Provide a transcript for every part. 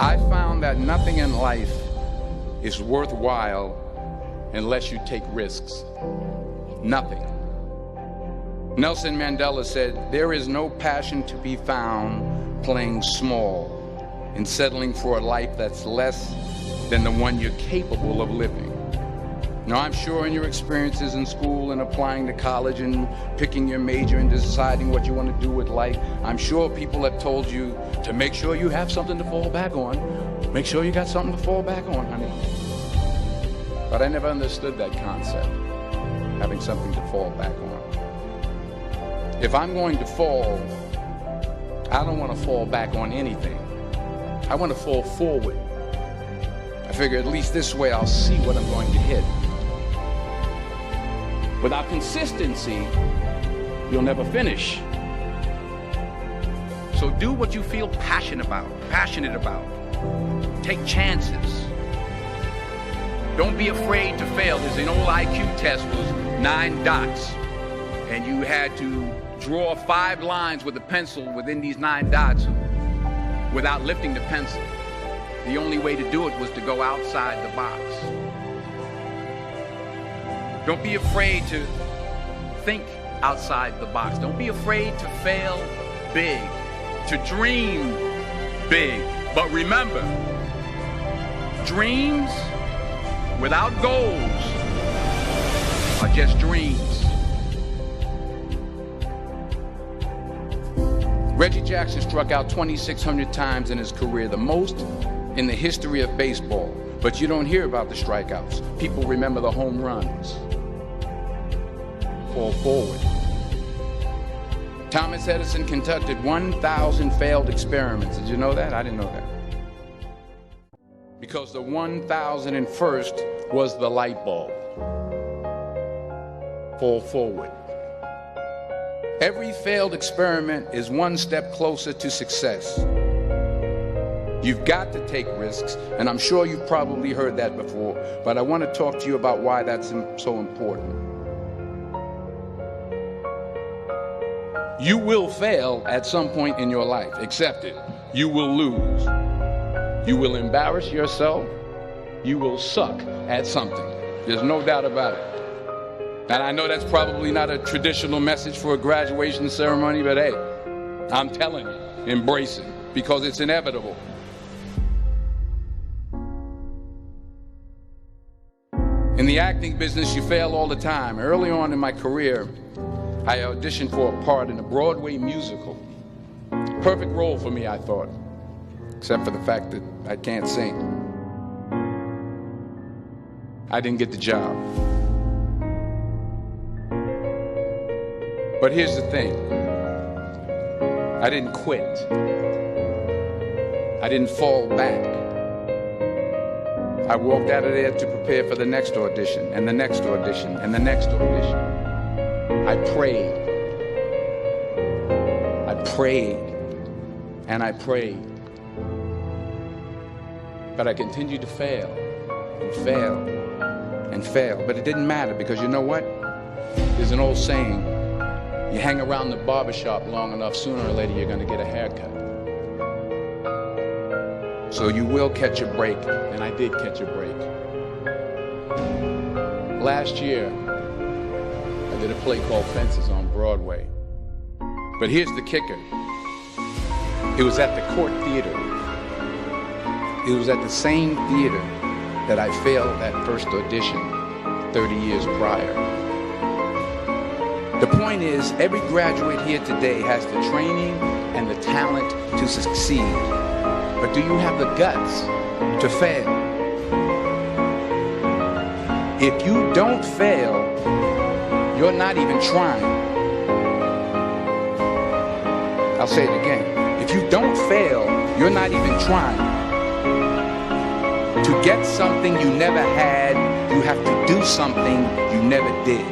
I found that nothing in life is worthwhile unless you take risks. Nothing. Nelson Mandela said, "There is no passion to be found playing small and settling for a life that's less than the one you're capable of living." Now, I'm sure in your experiences in school and applying to college and picking your major and deciding what you want to do with life, I'm sure people have told you to make sure you have something to fall back on. Make sure you got something to fall back on, honey. But I never understood that concept, having something to fall back on. If I'm going to fall, I don't want to fall back on anything. I want to fall forward. I figure at least this way I'll see what I'm going to hit. Without consistency, you'll never finish. So do what you feel passionate about. Take chances. Don't be afraid to fail. There's an old IQ test was 9 dots, and you had to draw 5 lines with a pencil within these 9 dots without lifting the pencil. The only way to do it was to go outside the box. Don't be afraid to think outside the box. Don't be afraid to fail big, to dream big. But remember, dreams without goals are just dreams. Reggie Jackson struck out 2,600 times in his career, the most in the history of baseball. But you don't hear about the strikeouts. People remember the home runs. Fall forward. Thomas Edison conducted 1,000 failed experiments. Did you know that? I didn't know that. Because the 1,001st was the light bulb. Fall forward. Every failed experiment is one step closer to success. You've got to take risks, and I'm sure you've probably heard that before, but I want to talk to you about why that's so important. You will fail at some point in your life. Accept it. You will lose. You will embarrass yourself. You will suck at something. There's no doubt about it. And I know that's probably not a traditional message for a graduation ceremony, but hey, I'm telling you, embrace it, because it's inevitable. In the acting business, you fail all the time. Early on in my career, I auditioned for a part in a Broadway musical. Perfect role for me, I thought, except for the fact that I can't sing. I didn't get the job. But here's the thing. I didn't quit. I didn't fall back. I walked out of there to prepare for the next audition, and the next audition, and the next audition. I prayed, and I prayed. But I continued to fail, and fail, and fail. But it didn't matter, because you know what? There's an old saying, you hang around the barbershop long enough, sooner or later you're going to get a haircut. So you will catch a break, and I did catch a break. Last year, I did a play called Fences on Broadway. But here's the kicker. It was at the Court Theater. It was at the same theater that I failed that first audition 30 years prior. The point is, every graduate here today has the training and the talent to succeed. But do you have the guts to fail? If you don't fail, you're not even trying. I'll say it again. If you don't fail, you're not even trying. To get something you never had, you have to do something you never did.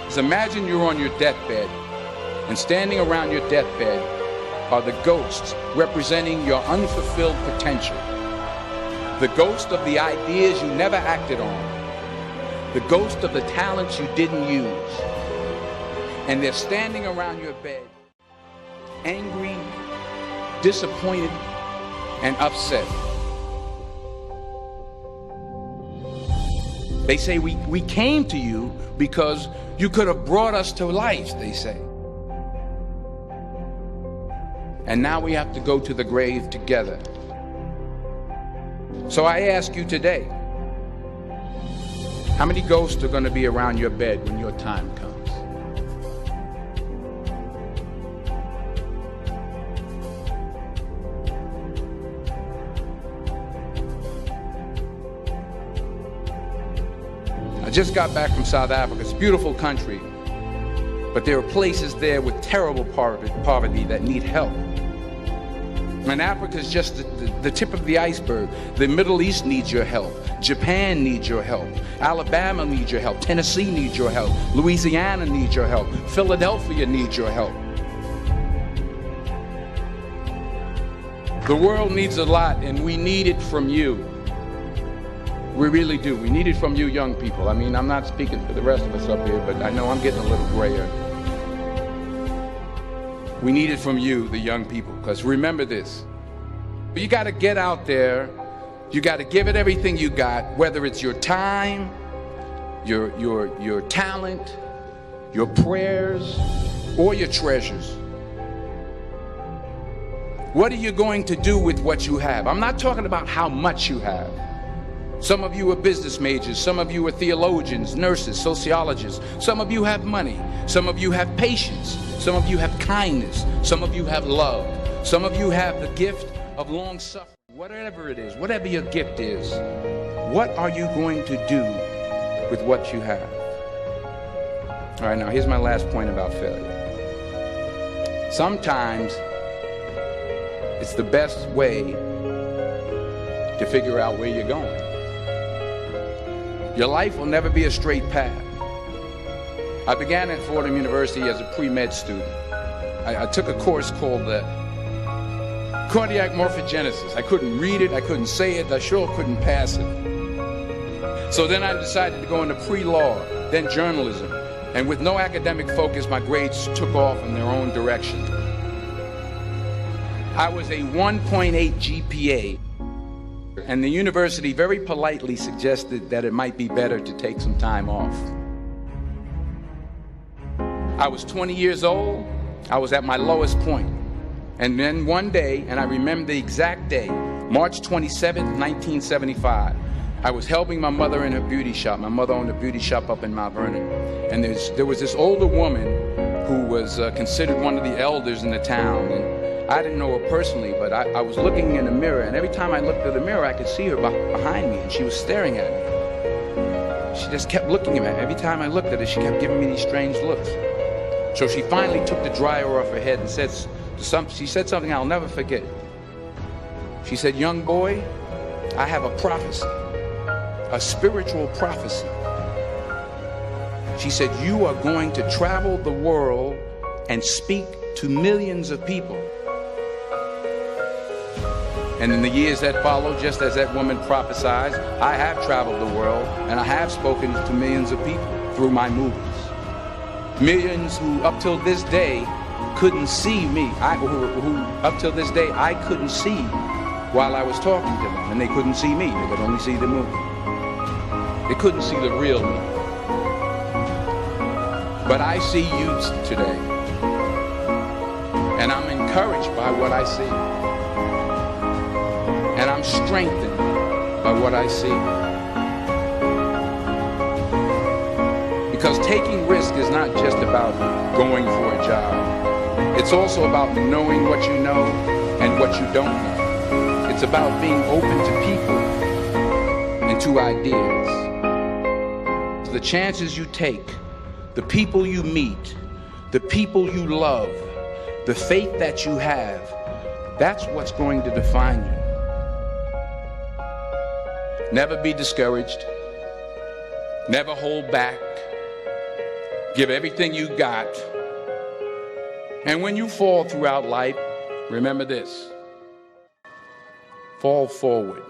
So imagine you're on your deathbed, and standing around your deathbed are the ghosts representing your unfulfilled potential. The ghost of the ideas you never acted on. The ghost of the talents you didn't use. And they're standing around your bed, angry, disappointed, and upset. They say we came to you because you could have brought us to life, they say. And now we have to go to the grave together. So I ask you today, how many ghosts are going to be around your bed when your time comes? I just got back from South Africa. It's a beautiful country, but there are places there with terrible poverty that need help. And Africa is just the tip of the iceberg. The Middle East needs your help. Japan needs your help. Alabama needs your help. Tennessee needs your help. Louisiana needs your help. Philadelphia needs your help. The world needs a lot, and we need it from you. We really do. We need it from you young people. I mean, I'm not speaking for the rest of us up here, but I know I'm getting a little grayer. We need it from you, the young people, because remember this. You got to get out there. You got to give it everything you got, whether it's your time, your talent, your prayers, or your treasures. What are you going to do with what you have? I'm not talking about how much you have. Some of you are business majors. Some of you are theologians, nurses, sociologists. Some of you have money. Some of you have patience. Some of you have kindness. Some of you have love. Some of you have the gift of long suffering. Whatever it is, whatever your gift is, what are you going to do with what you have? All right, now here's my last point about failure. Sometimes it's the best way to figure out where you're going. Your life will never be a straight path. I began at Fordham University as a pre-med student. I took a course called cardiac morphogenesis. I couldn't read it, I couldn't say it, I sure couldn't pass it. So then I decided to go into pre-law, then journalism. And with no academic focus, my grades took off in their own direction. I was a 1.8 GPA. And the university very politely suggested that it might be better to take some time off. I was 20 years old. I was at my lowest point. And then one day, and I remember the exact day, March 27th, 1975, I was helping my mother in her beauty shop. My mother owned a beauty shop up in Mount Vernon. And there was this older woman who was considered one of the elders in the town. And I didn't know her personally, but I was looking in the mirror, and every time I looked at the mirror, I could see her behind me, and she was staring at me. She just kept looking at me. Every time I looked at her, she kept giving me these strange looks. So she finally took the dryer off her head and she said something I'll never forget. She said, "Young boy, I have a prophecy, a spiritual prophecy." She said, "You are going to travel the world and speak to millions of people." And in the years that followed, just as that woman prophesied, I have traveled the world and I have spoken to millions of people through my movies. Millions who up till this day couldn't see me, who up till this day I couldn't see while I was talking to them, and they couldn't see me, they could only see the movie. They couldn't see the real me. But I see you today, and I'm encouraged by what I see. And I'm strengthened by what I see. Because taking risk is not just about going for a job. It's also about knowing what you know and what you don't know. It's about being open to people and to ideas. The chances you take, the people you meet, the people you love, the faith that you have, that's what's going to define you. Never be discouraged. Never hold back. Give everything you got. And when you fall throughout life, remember this: fall forward.